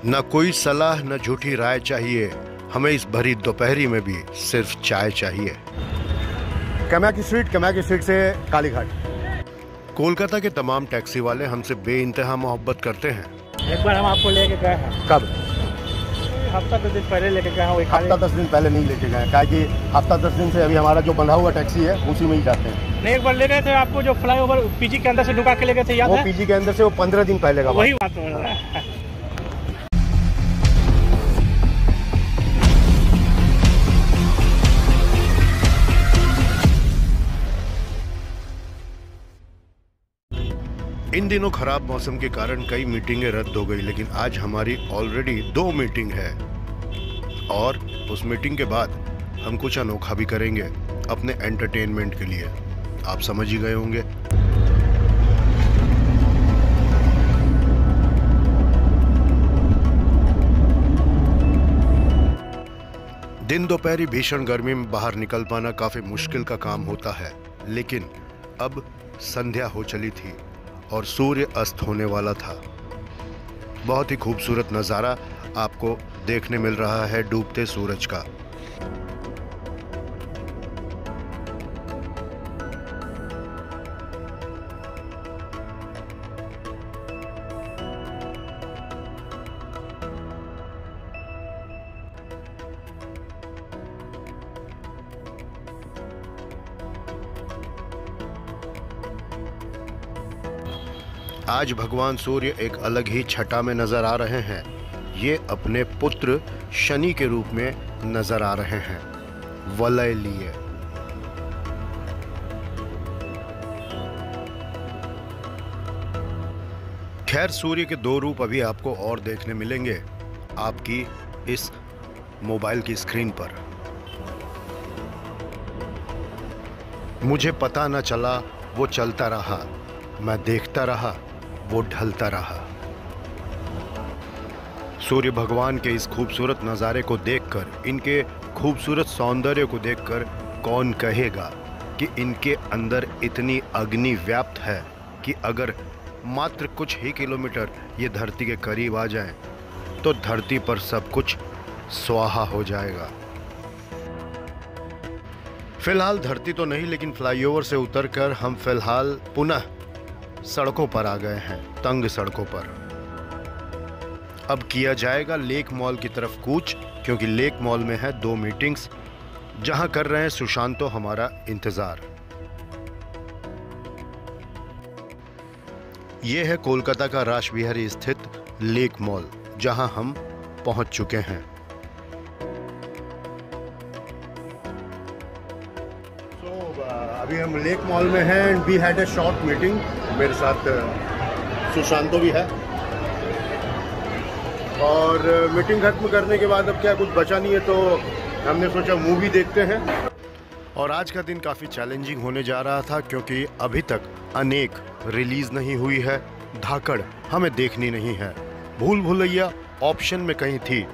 न कोई सलाह न झूठी राय चाहिए, हमें इस भरी दोपहरी में भी सिर्फ चाय चाहिए। कमाकी स्ट्रीट से कालीघाट। कोलकाता के तमाम टैक्सी वाले हमसे बेइंतहा मोहब्बत करते हैं। एक बार हम आपको लेके गए हैं। कब? हफ्ता 10 दिन पहले लेके गए हैं। हफ्ता 10 दिन पहले नहीं लेके गए, क्या कि हफ्ता 10 दिन से अभी हमारा जो बंधा हुआ टैक्सी है उसी में ही जाते हैं। नहीं, एक बार ले गए थे आपको, जो फ्लाईओवर पीजी के अंदर से ढुका के ले गए थे, याद है? वो पीजी के अंदर से वो 15 दिन पहले का वही बात हो रहा है। इन दिनों खराब मौसम के कारण कई मीटिंगें रद्द हो गई, लेकिन आज हमारी ऑलरेडी 2 मीटिंग है और उस मीटिंग के बाद हम कुछ अनोखा भी करेंगे अपने एंटरटेनमेंट के लिए। आप समझ ही गए होंगे। दिन दोपहरी भीषण गर्मी में बाहर निकल पाना काफी मुश्किल का काम होता है, लेकिन अब संध्या हो चली थी और सूर्य अस्त होने वाला था। बहुत ही खूबसूरत नज़ारा आपको देखने मिल रहा है डूबते सूरज का। आज भगवान सूर्य एक अलग ही छटा में नजर आ रहे हैं। ये अपने पुत्र शनि के रूप में नजर आ रहे हैं, वलय लिए। खैर, सूर्य के 2 रूप अभी आपको और देखने मिलेंगे आपकी इस मोबाइल की स्क्रीन पर। मुझे पता न चला, वो चलता रहा, मैं देखता रहा, वो ढलता रहा। सूर्य भगवान के इस खूबसूरत नज़ारे को देखकर, इनके खूबसूरत सौंदर्य को देखकर कौन कहेगा कि इनके अंदर इतनी अग्नि व्याप्त है कि अगर मात्र कुछ ही किलोमीटर ये धरती के करीब आ जाएं, तो धरती पर सब कुछ स्वाहा हो जाएगा। फिलहाल धरती तो नहीं, लेकिन फ्लाईओवर से उतरकर हम फिलहाल पुनः सड़कों पर आ गए हैं, तंग सड़कों पर। अब किया जाएगा लेक मॉल की तरफ कूच, क्योंकि लेक मॉल में है 2 मीटिंग्स, जहां कर रहे हैं सुशांतो हमारा इंतजार। यह है कोलकाता का रासबिहारी स्थित लेक मॉल, जहां हम पहुंच चुके हैं। अभी हम लेक मॉल में हैं and we had a short meeting. मेरे साथ सुशांतो भी है और मीटिंग खत्म करने के बाद अब क्या कुछ बचा नहीं है, तो हमने सोचा मूवी देखते हैं। और आज का दिन काफ़ी चैलेंजिंग होने जा रहा था, क्योंकि अभी तक अनेक रिलीज नहीं हुई है। धाकड़ हमें देखनी नहीं है, भूल भुलैया ऑप्शन में कहीं थी,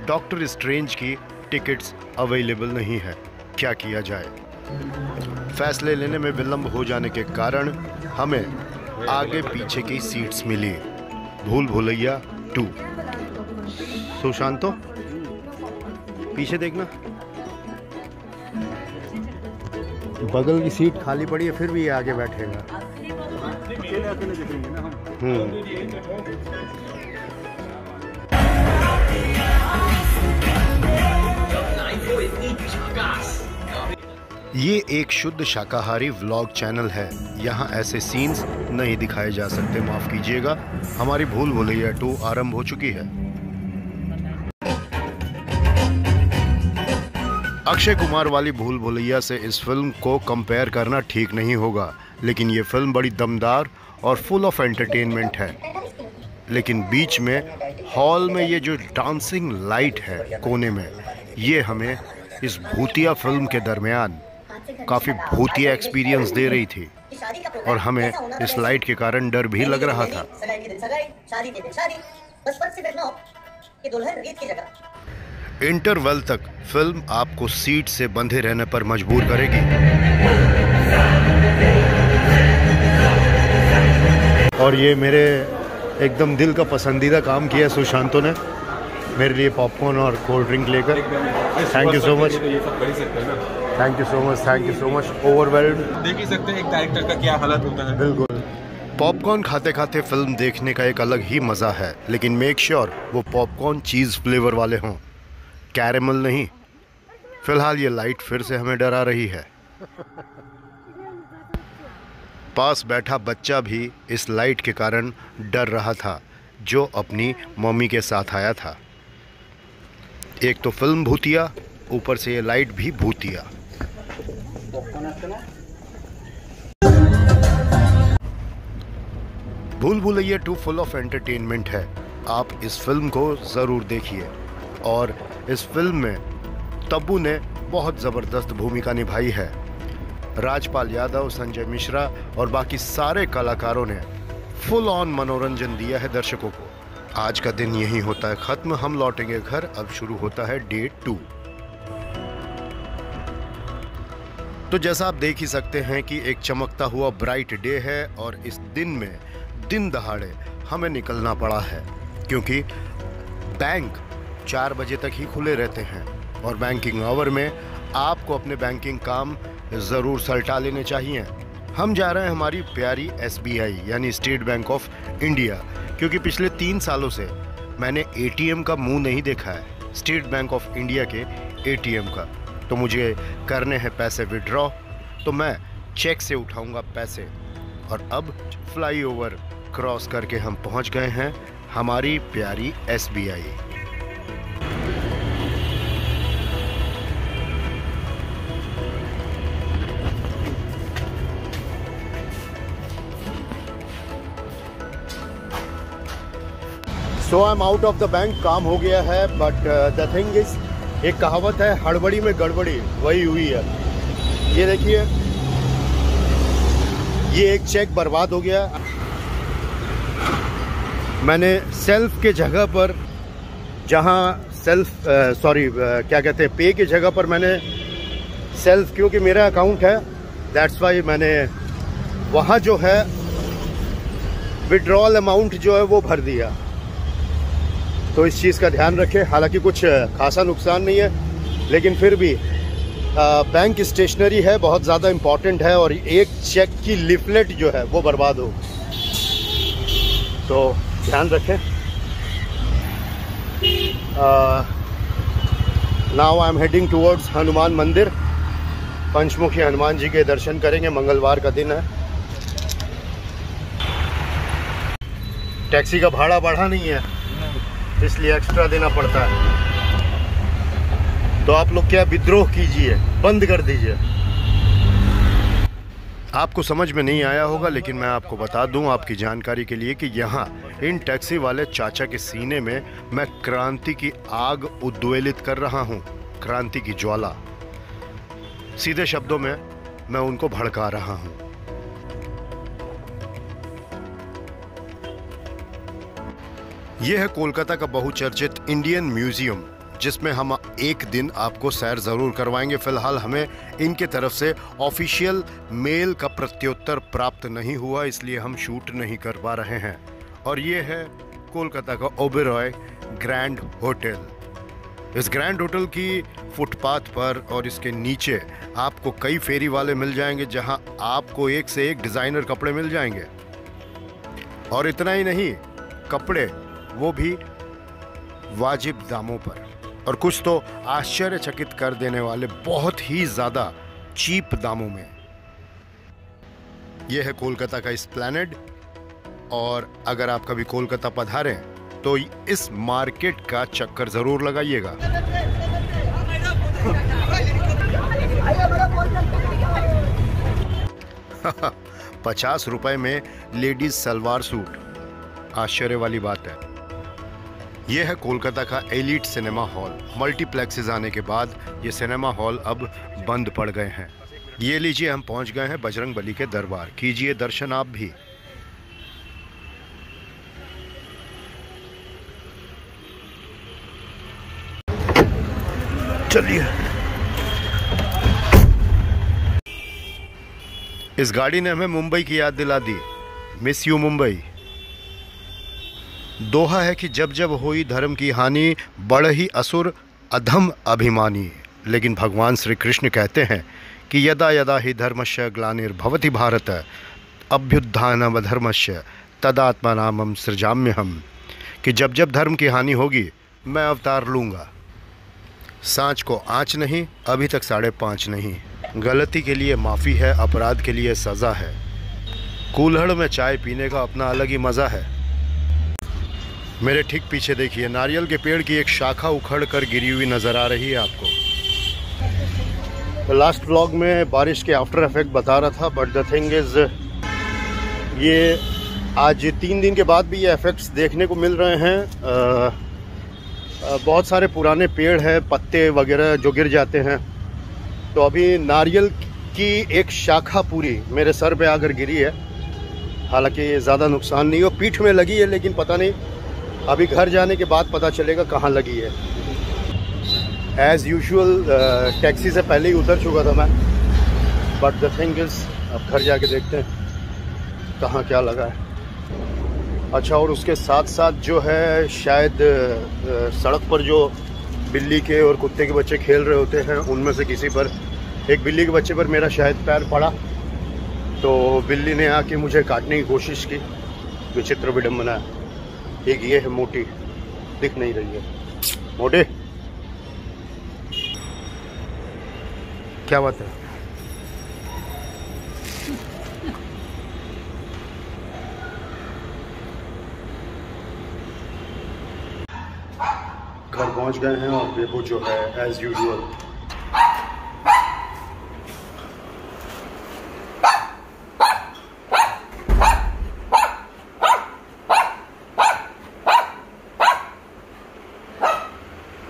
डॉक्टर स्ट्रेंज की टिकट्स अवेलेबल नहीं है। क्या किया जाए? फैसले लेने में विलंब हो जाने के कारण हमें आगे पीछे की सीट्स मिली। भूल भुलैया 2। सुशांतो, पीछे देखना, बगल की सीट खाली पड़ी है, फिर भी ये आगे बैठेगा। ये एक शुद्ध शाकाहारी व्लॉग चैनल है। यहाँ ऐसे सीन्स नहीं दिखाए जा सकते, माफ कीजिएगा। हमारी भूल भुलैया 2 आरंभ हो चुकी है। अक्षय कुमार वाली भूल भुलैया से इस फिल्म को कंपेयर करना ठीक नहीं होगा, लेकिन ये फिल्म बड़ी दमदार और फुल ऑफ एंटरटेनमेंट है। लेकिन बीच में हॉल में ये जो डांसिंग लाइट है कोने में, ये हमें इस भूतिया फिल्म के दरमियान काफ़ी भूतिया एक्सपीरियंस दे रही थी और हमें इस लाइट के कारण डर भी लग रहा था। इंटरवल तक फिल्म आपको सीट से बंधे रहने पर मजबूर करेगी। और ये मेरे एकदम दिल का पसंदीदा काम किया सुशांतो ने। मेरे लिए पॉपकॉर्न और कोल्ड ड्रिंक लेकर। थैंक यू सो मच, ये सब कर ही सकते हैं ना। Thank you so much, thank you so much. Overwhelmed. देख ही सकते हैं एक डायरेक्टर का क्या हालत होता है। बिल्कुल। पॉपकॉर्न खाते खाते फिल्म देखने का एक अलग ही मज़ा है, लेकिन मेक श्योर वो पॉपकॉर्न चीज़ फ्लेवर वाले हों, कैरेमल नहीं। फिलहाल ये लाइट फिर से हमें डरा रही है। पास बैठा बच्चा भी इस लाइट के कारण डर रहा था, जो अपनी मम्मी के साथ आया था। एक तो फिल्म भूतिया, ऊपर से ये लाइट भी भूतिया। भूल भुलैया 2 फुल ऑफ एंटरटेनमेंट है। आप इस फिल्म को ज़रूर देखिए। और इस फिल्म में तब्बू ने बहुत ज़बरदस्त भूमिका निभाई है। राजपाल यादव, संजय मिश्रा और बाकी सारे कलाकारों ने फुल ऑन मनोरंजन दिया है दर्शकों को। आज का दिन यही होता है ख़त्म, हम लौटेंगे घर। अब शुरू होता है डे 2। तो जैसा आप देख ही सकते हैं कि एक चमकता हुआ ब्राइट डे है और इस दिन में दिन दहाड़े हमें निकलना पड़ा है, क्योंकि बैंक 4 बजे तक ही खुले रहते हैं और बैंकिंग आवर में आपको अपने बैंकिंग काम ज़रूर सलटा लेने चाहिए। हम जा रहे हैं हमारी प्यारी SBI यानी स्टेट बैंक ऑफ इंडिया, क्योंकि पिछले 3 सालों से मैंने ATM का मुंह नहीं देखा है, स्टेट बैंक ऑफ इंडिया के ATM का। तो मुझे करने हैं पैसे विड्रॉ, तो मैं चेक से उठाऊंगा पैसे। और अब फ्लाईओवर क्रॉस करके हम पहुंच गए हैं हमारी प्यारी SBI। So I am out of the bank. काम हो गया है, बट द थिंग इज, एक कहावत है, हड़बड़ी में गड़बड़ी, वही हुई है। ये देखिए, ये एक चेक बर्बाद हो गया। मैंने सेल्फ के जगह पर, जहाँ सेल्फ क्या कहते हैं, पे की जगह पर मैंने सेल्फ, क्योंकि मेरा अकाउंट है, दैट्स वाई मैंने वहाँ जो है विड्रॉल अमाउंट जो है वो भर दिया। तो इस चीज़ का ध्यान रखें। हालांकि कुछ खासा नुकसान नहीं है, लेकिन फिर भी बैंक स्टेशनरी है, बहुत ज़्यादा इम्पॉर्टेंट है, और एक चेक की लीफलेट जो है वो बर्बाद हो, तो ध्यान रखें। Now I am heading towards Hanuman मंदिर। पंचमुखी हनुमान जी के दर्शन करेंगे, मंगलवार का दिन है। टैक्सी का भाड़ा बढ़ा नहीं है, इसलिए एक्स्ट्रा देना पड़ता है। तो आप लोग क्या विद्रोह कीजिए, बंद कर दीजिए। आपको समझ में नहीं आया होगा, लेकिन मैं आपको बता दूं आपकी जानकारी के लिए कि यहाँ इन टैक्सी वाले चाचा के सीने में मैं क्रांति की आग उद्वेलित कर रहा हूँ, क्रांति की ज्वाला। सीधे शब्दों में मैं उनको भड़का रहा हूँ। यह है कोलकाता का बहुचर्चित इंडियन म्यूजियम, जिसमें हम एक दिन आपको सैर ज़रूर करवाएंगे। फिलहाल हमें इनके तरफ से ऑफिशियल मेल का प्रत्युत्तर प्राप्त नहीं हुआ, इसलिए हम शूट नहीं कर पा रहे हैं। और ये है कोलकाता का ओबेरॉय ग्रैंड होटल। इस ग्रैंड होटल की फुटपाथ पर और इसके नीचे आपको कई फेरी वाले मिल जाएंगे, जहां आपको एक से एक डिज़ाइनर कपड़े मिल जाएंगे। और इतना ही नहीं, कपड़े वो भी वाजिब दामों पर, और कुछ तो आश्चर्यचकित कर देने वाले बहुत ही ज़्यादा चीप दामों में। यह है कोलकाता का एस्प्लैनेड। और अगर आप कभी कोलकाता पधारें तो इस मार्केट का चक्कर ज़रूर लगाइएगा। ₹50 में लेडीज सलवार सूट, आश्चर्य वाली बात है। यह है कोलकाता का एलीट सिनेमा हॉल। मल्टीप्लेक्सेस आने के बाद ये सिनेमा हॉल अब बंद पड़ गए हैं। ये लीजिए, हम पहुंच गए हैं बजरंग बली के दरबार। कीजिए दर्शन आप भी। चलिए। इस गाड़ी ने हमें मुंबई की याद दिला दी। Miss you Mumbai. दोहा है कि जब जब हुई धर्म की हानि, बढ़ ही असुर अधम अभिमानी। लेकिन भगवान श्री कृष्ण कहते हैं कि यदा यदा ही धर्मस्य ग्लानिर्भवति भारत अभ्युत्थानमधर्मस्य तदात्मानामं सृजाम्यहम्, कि जब जब धर्म की हानि होगी मैं अवतार लूँगा। सांच को आँच नहीं, अभी तक 5:30 नहीं। गलती के लिए माफ़ी है, अपराध के लिए सज़ा है। कूल्हड़ में चाय पीने का अपना अलग ही मज़ा है। मेरे ठीक पीछे देखिए, नारियल के पेड़ की एक शाखा उखड़ कर गिरी हुई नज़र आ रही है आपको। तो लास्ट व्लॉग में बारिश के आफ्टर इफेक्ट बता रहा था, बट द थिंग इज़ ये आज 3 दिन के बाद भी ये इफेक्ट्स देखने को मिल रहे हैं। बहुत सारे पुराने पेड़ हैं, पत्ते वगैरह जो गिर जाते हैं। तो अभी नारियल की एक शाखा पूरी मेरे सर पे आकर गिरी है। हालांकि ये ज़्यादा नुकसान नहीं हो, पीठ में लगी है, लेकिन पता नहीं, अभी घर जाने के बाद पता चलेगा कहाँ लगी है। एज़ यूजुअल टैक्सी से पहले ही उतर चुका था मैं, बट द थिंग इज़ अब घर जाके देखते हैं कहाँ क्या लगा है। अच्छा, और उसके साथ साथ जो है शायद सड़क पर जो बिल्ली के और कुत्ते के बच्चे खेल रहे होते हैं, उनमें से किसी पर, एक बिल्ली के बच्चे पर मेरा शायद पैर पड़ा, तो बिल्ली ने आके मुझे काटने की कोशिश की। विचित्र विडम्बना है। एक ये है मोटी, दिख नहीं रही है। मोटे, क्या बात है? घर पहुंच गए हैं और बेबू जो है एज यूजुअल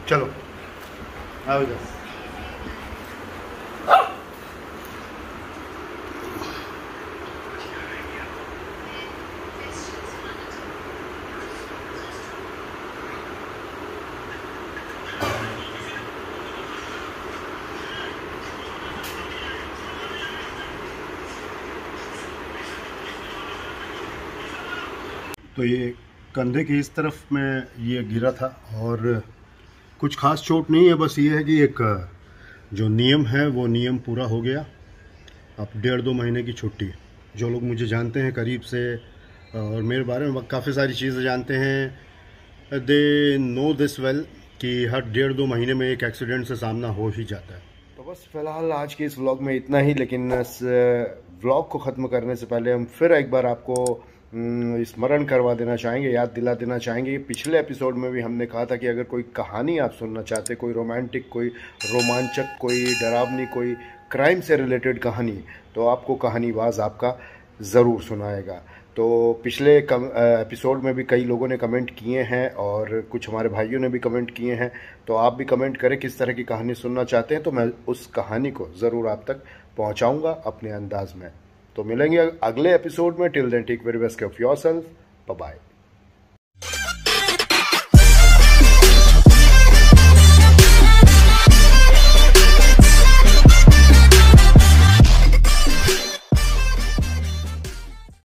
चलो आओ इधर। तो ये कंधे की इस तरफ में ये गिरा था और कुछ खास चोट नहीं है, बस ये है कि एक जो नियम है वो नियम पूरा हो गया। अब 1.5-2 महीने की छुट्टी। जो लोग मुझे जानते हैं करीब से और मेरे बारे में काफ़ी सारी चीज़ें जानते हैं, दे नो दिस वेल कि हर 1.5-2 महीने में एक एक्सीडेंट से सामना हो ही जाता है। तो बस फ़िलहाल आज के इस व्लॉग में इतना ही, लेकिन इस व्लॉग को ख़त्म करने से पहले हम फिर एक बार आपको स्मरण करवा देना चाहेंगे, याद दिला देना चाहेंगे। पिछले एपिसोड में भी हमने कहा था कि अगर कोई कहानी आप सुनना चाहते, कोई रोमांटिक, कोई रोमांचक, कोई डरावनी, कोई क्राइम से रिलेटेड कहानी, तो आपको कहानीबाज आपका ज़रूर सुनाएगा। तो पिछले एपिसोड में भी कई लोगों ने कमेंट किए हैं और कुछ हमारे भाइयों ने भी कमेंट किए हैं, तो आप भी कमेंट करें किस तरह की कहानी सुनना चाहते हैं, तो मैं उस कहानी को ज़रूर आप तक पहुँचाऊँगा अपने अंदाज में। तो मिलेंगे अगले एपिसोड में। Till then take very best care of yourself. Bye bye.